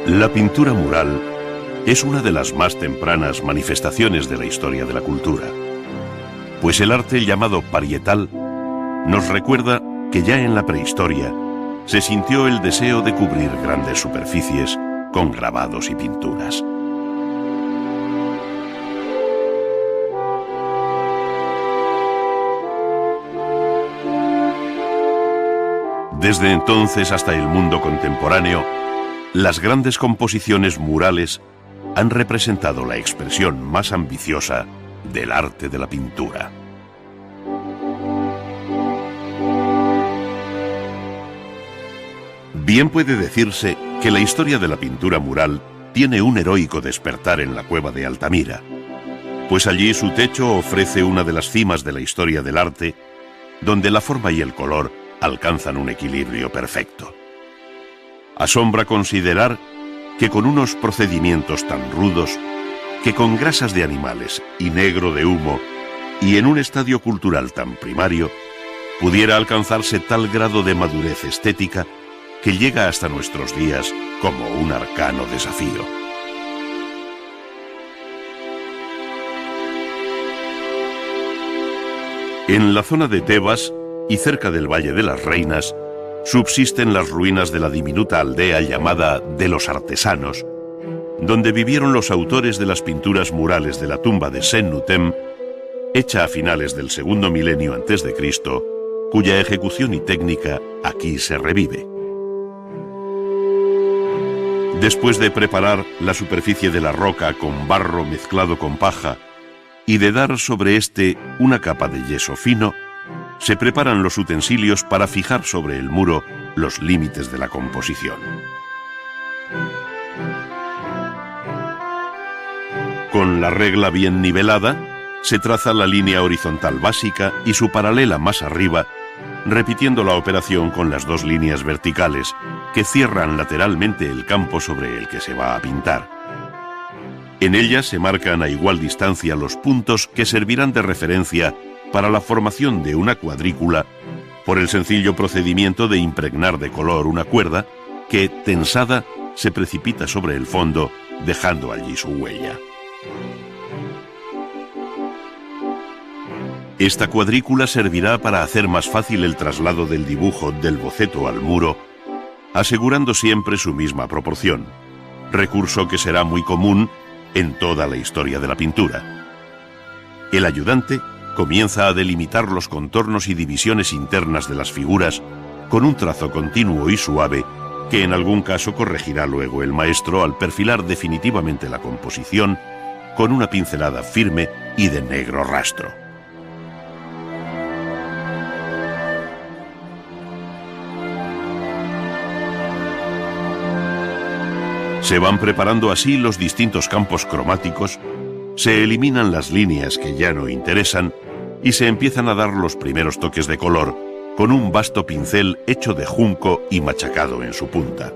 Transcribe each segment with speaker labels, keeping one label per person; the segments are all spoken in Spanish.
Speaker 1: La pintura mural es una de las más tempranas manifestaciones de la historia de la cultura, pues el arte llamado parietal nos recuerda que ya en la prehistoria se sintió el deseo de cubrir grandes superficies con grabados y pinturas. Desde entonces hasta el mundo contemporáneo, las grandes composiciones murales han representado la expresión más ambiciosa del arte de la pintura. Bien puede decirse que la historia de la pintura mural tiene un heroico despertar en la cueva de Altamira, pues allí su techo ofrece una de las cimas de la historia del arte, donde la forma y el color alcanzan un equilibrio perfecto. Asombra considerar que con unos procedimientos tan rudos, que con grasas de animales y negro de humo, y en un estadio cultural tan primario, pudiera alcanzarse tal grado de madurez estética que llega hasta nuestros días como un arcano desafío. En la zona de Tebas y cerca del Valle de las Reinas, subsisten las ruinas de la diminuta aldea llamada de los Artesanos, donde vivieron los autores de las pinturas murales de la tumba de Sen-Nutem, hecha a finales del segundo milenio antes de Cristo, cuya ejecución y técnica aquí se revive. Después de preparar la superficie de la roca con barro mezclado con paja y de dar sobre este una capa de yeso fino, se preparan los utensilios para fijar sobre el muro los límites de la composición. Con la regla bien nivelada, se traza la línea horizontal básica y su paralela más arriba, repitiendo la operación con las dos líneas verticales que cierran lateralmente el campo sobre el que se va a pintar. En ellas se marcan a igual distancia los puntos que servirán de referencia para la formación de una cuadrícula por el sencillo procedimiento de impregnar de color una cuerda que, tensada, se precipita sobre el fondo, dejando allí su huella. Esta cuadrícula servirá para hacer más fácil el traslado del dibujo del boceto al muro, asegurando siempre su misma proporción, recurso que será muy común en toda la historia de la pintura. El ayudante comienza a delimitar los contornos y divisiones internas de las figuras con un trazo continuo y suave que en algún caso corregirá luego el maestro al perfilar definitivamente la composición con una pincelada firme y de negro rastro. Se van preparando así los distintos campos cromáticos, se eliminan las líneas que ya no interesan y se empiezan a dar los primeros toques de color con un vasto pincel hecho de junco y machacado en su punta.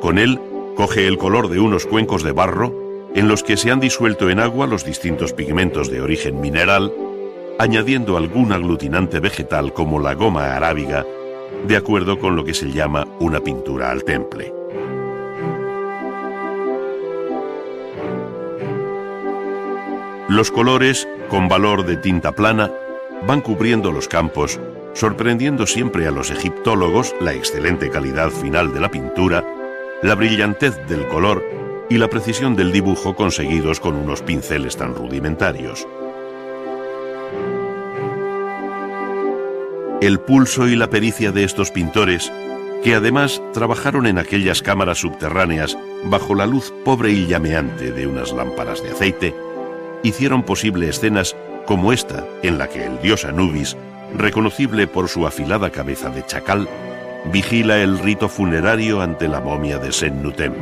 Speaker 1: Con él coge el color de unos cuencos de barro en los que se han disuelto en agua los distintos pigmentos de origen mineral, añadiendo algún aglutinante vegetal como la goma arábiga, de acuerdo con lo que se llama una pintura al temple. Los colores, con valor de tinta plana, van cubriendo los campos, sorprendiendo siempre a los egiptólogos la excelente calidad final de la pintura, la brillantez del color y la precisión del dibujo conseguidos con unos pinceles tan rudimentarios. El pulso y la pericia de estos pintores, que además trabajaron en aquellas cámaras subterráneas bajo la luz pobre y llameante de unas lámparas de aceite, hicieron posible escenas como esta en la que el dios Anubis, reconocible por su afilada cabeza de chacal, vigila el rito funerario ante la momia de Sen-Nutem.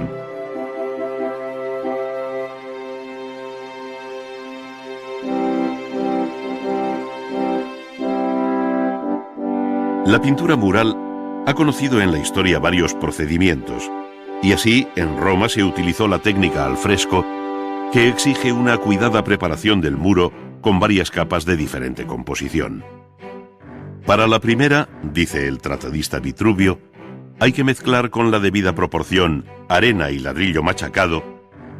Speaker 1: La pintura mural ha conocido en la historia varios procedimientos, y así en Roma se utilizó la técnica al fresco, que exige una cuidada preparación del muro con varias capas de diferente composición. Para la primera, dice el tratadista Vitruvio, hay que mezclar con la debida proporción arena y ladrillo machacado,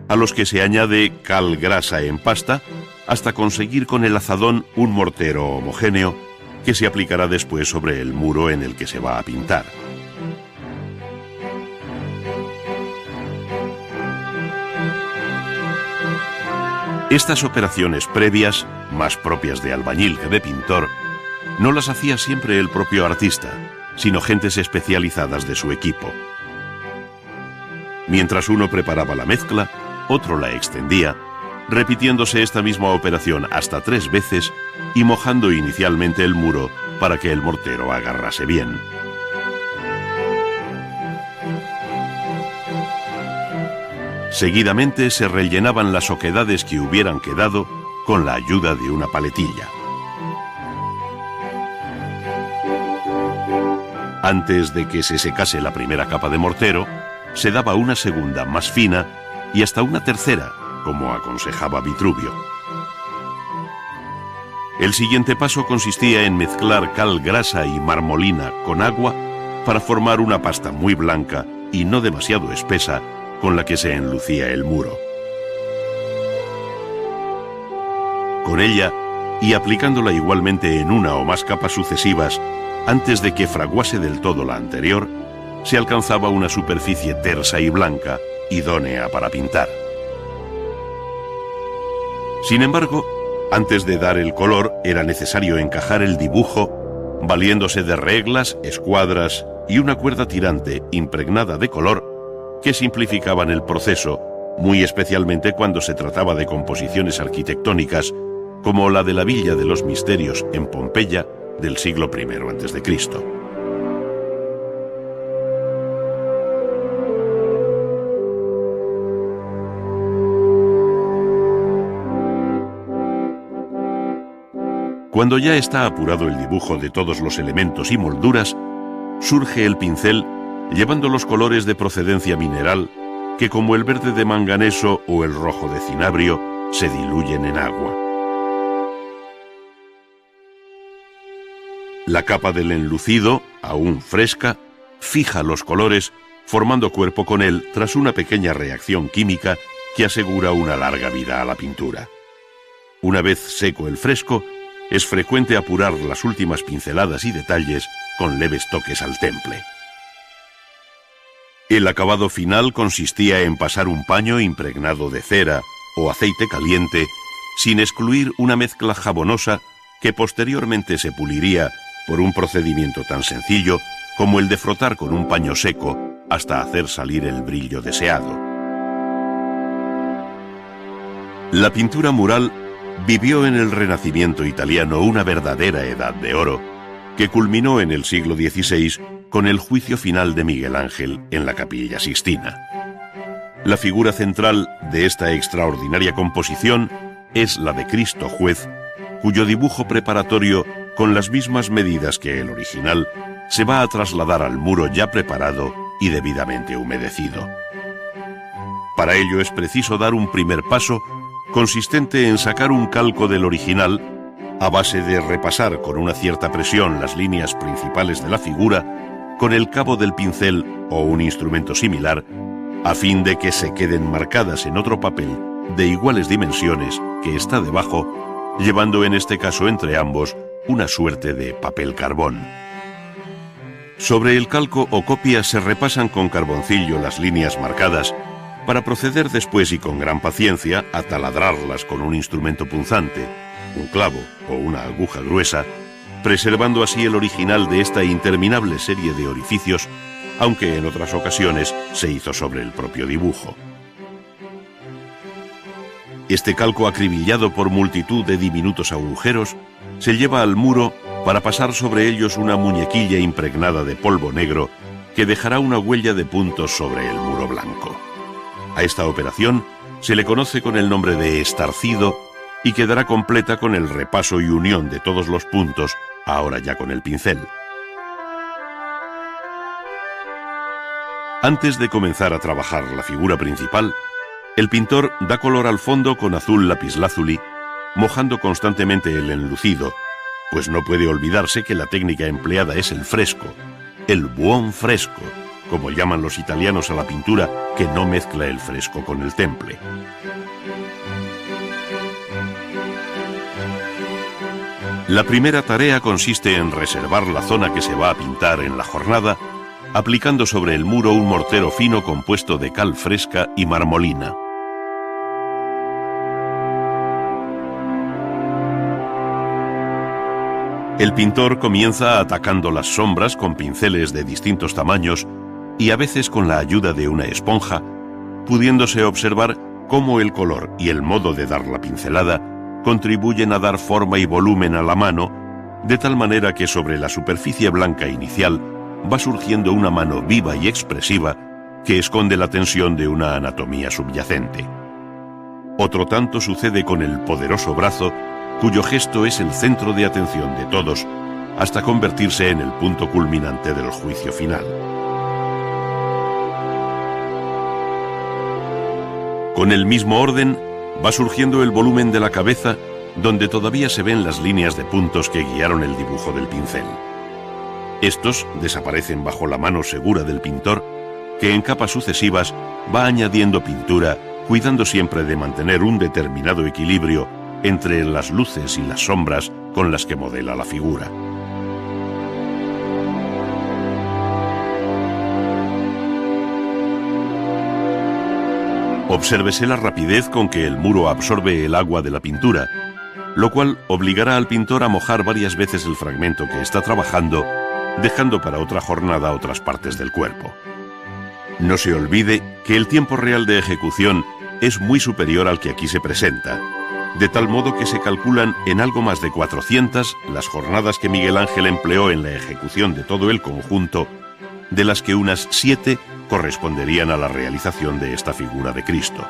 Speaker 1: a los que se añade cal grasa en pasta, hasta conseguir con el azadón un mortero homogéneo que se aplicará después sobre el muro en el que se va a pintar. Estas operaciones previas, más propias de albañil que de pintor, no las hacía siempre el propio artista, sino gentes especializadas de su equipo. Mientras uno preparaba la mezcla, otro la extendía, repitiéndose esta misma operación hasta 3 veces y mojando inicialmente el muro para que el mortero agarrase bien. Seguidamente se rellenaban las oquedades que hubieran quedado con la ayuda de una paletilla. Antes de que se secase la primera capa de mortero, se daba una segunda más fina y hasta una tercera, como aconsejaba Vitruvio. El siguiente paso consistía en mezclar cal grasa y marmolina con agua para formar una pasta muy blanca y no demasiado espesa con la que se enlucía el muro. Con ella, y aplicándola igualmente en una o más capas sucesivas, antes de que fraguase del todo la anterior, se alcanzaba una superficie tersa y blanca, idónea para pintar. Sin embargo, antes de dar el color era necesario encajar el dibujo, valiéndose de reglas, escuadras y una cuerda tirante impregnada de color que simplificaban el proceso, muy especialmente cuando se trataba de composiciones arquitectónicas como la de la Villa de los Misterios en Pompeya del siglo I a.C. Cuando ya está apurado el dibujo de todos los elementos y molduras, surge el pincel llevando los colores de procedencia mineral que, como el verde de manganeso o el rojo de cinabrio, se diluyen en agua. La capa del enlucido, aún fresca, fija los colores, formando cuerpo con él tras una pequeña reacción química que asegura una larga vida a la pintura. Una vez seco el fresco, es frecuente apurar las últimas pinceladas y detalles con leves toques al temple. El acabado final consistía en pasar un paño impregnado de cera o aceite caliente, sin excluir una mezcla jabonosa que posteriormente se puliría por un procedimiento tan sencillo como el de frotar con un paño seco hasta hacer salir el brillo deseado. La pintura mural vivió en el Renacimiento italiano una verdadera edad de oro, que culminó en el siglo XVI con el juicio final de Miguel Ángel en la Capilla Sixtina. La figura central de esta extraordinaria composición es la de Cristo Juez, cuyo dibujo preparatorio, con las mismas medidas que el original, se va a trasladar al muro ya preparado y debidamente humedecido. Para ello es preciso dar un primer paso consistente en sacar un calco del original a base de repasar con una cierta presión las líneas principales de la figura con el cabo del pincel o un instrumento similar, a fin de que se queden marcadas en otro papel de iguales dimensiones que está debajo, llevando en este caso entre ambos una suerte de papel carbón. Sobre el calco o copia se repasan con carboncillo las líneas marcadas para proceder después y con gran paciencia a taladrarlas con un instrumento punzante, un clavo o una aguja gruesa, preservando así el original de esta interminable serie de orificios, aunque en otras ocasiones se hizo sobre el propio dibujo. Este calco acribillado por multitud de diminutos agujeros se lleva al muro para pasar sobre ellos una muñequilla impregnada de polvo negro que dejará una huella de puntos sobre el muro blanco. A esta operación se le conoce con el nombre de estarcido y quedará completa con el repaso y unión de todos los puntos, ahora ya con el pincel. Antes de comenzar a trabajar la figura principal, el pintor da color al fondo con azul lapislázuli, mojando constantemente el enlucido, pues no puede olvidarse que la técnica empleada es el fresco, el buon fresco, como llaman los italianos a la pintura que no mezcla el fresco con el temple. La primera tarea consiste en reservar la zona que se va a pintar en la jornada, aplicando sobre el muro un mortero fino compuesto de cal fresca y marmolina. El pintor comienza atacando las sombras con pinceles de distintos tamaños y a veces con la ayuda de una esponja, pudiéndose observar cómo el color y el modo de dar la pincelada contribuyen a dar forma y volumen a la mano, de tal manera que sobre la superficie blanca inicial va surgiendo una mano viva y expresiva que esconde la tensión de una anatomía subyacente. Otro tanto sucede con el poderoso brazo, cuyo gesto es el centro de atención de todos, hasta convertirse en el punto culminante del juicio final. Con el mismo orden, va surgiendo el volumen de la cabeza, donde todavía se ven las líneas de puntos que guiaron el dibujo del pincel. Estos desaparecen bajo la mano segura del pintor, que en capas sucesivas va añadiendo pintura, cuidando siempre de mantener un determinado equilibrio entre las luces y las sombras con las que modela la figura. Obsérvese la rapidez con que el muro absorbe el agua de la pintura, lo cual obligará al pintor a mojar varias veces el fragmento que está trabajando, dejando para otra jornada otras partes del cuerpo. No se olvide que el tiempo real de ejecución es muy superior al que aquí se presenta, de tal modo que se calculan en algo más de 400 las jornadas que Miguel Ángel empleó en la ejecución de todo el conjunto, de las que unas 7 corresponderían a la realización de esta figura de Cristo.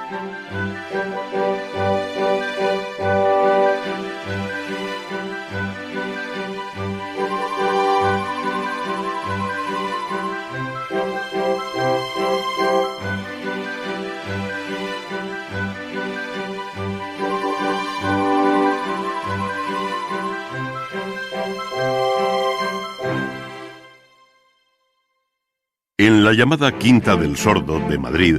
Speaker 1: En la llamada Quinta del Sordo de Madrid,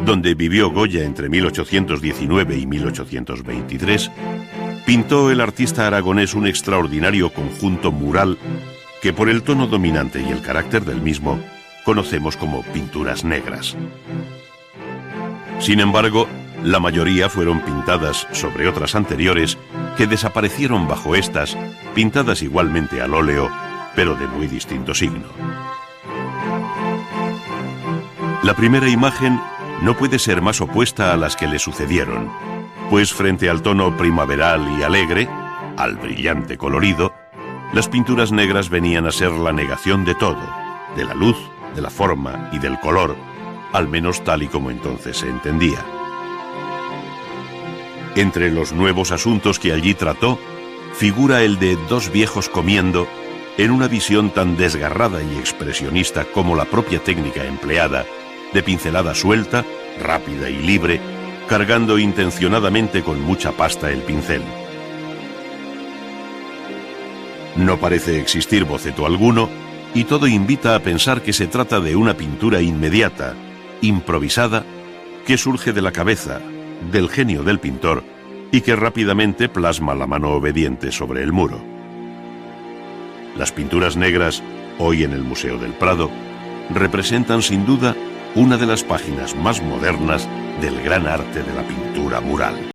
Speaker 1: donde vivió Goya entre 1819 y 1823, pintó el artista aragonés un extraordinario conjunto mural que, por el tono dominante y el carácter del mismo, conocemos como pinturas negras. Sin embargo, la mayoría fueron pintadas sobre otras anteriores que desaparecieron bajo estas, pintadas igualmente al óleo, pero de muy distinto signo. La primera imagen no puede ser más opuesta a las que le sucedieron, pues frente al tono primaveral y alegre, al brillante colorido, las pinturas negras venían a ser la negación de todo, de la luz, de la forma y del color, al menos tal y como entonces se entendía. Entre los nuevos asuntos que allí trató, figura el de dos viejos comiendo, en una visión tan desgarrada y expresionista como la propia técnica empleada, de pincelada suelta, rápida y libre, cargando intencionadamente con mucha pasta el pincel. No parece existir boceto alguno, y todo invita a pensar que se trata de una pintura inmediata, improvisada, que surge de la cabeza, del genio del pintor, y que rápidamente plasma la mano obediente sobre el muro. Las pinturas negras, hoy en el Museo del Prado, representan sin duda una de las páginas más modernas del gran arte de la pintura mural.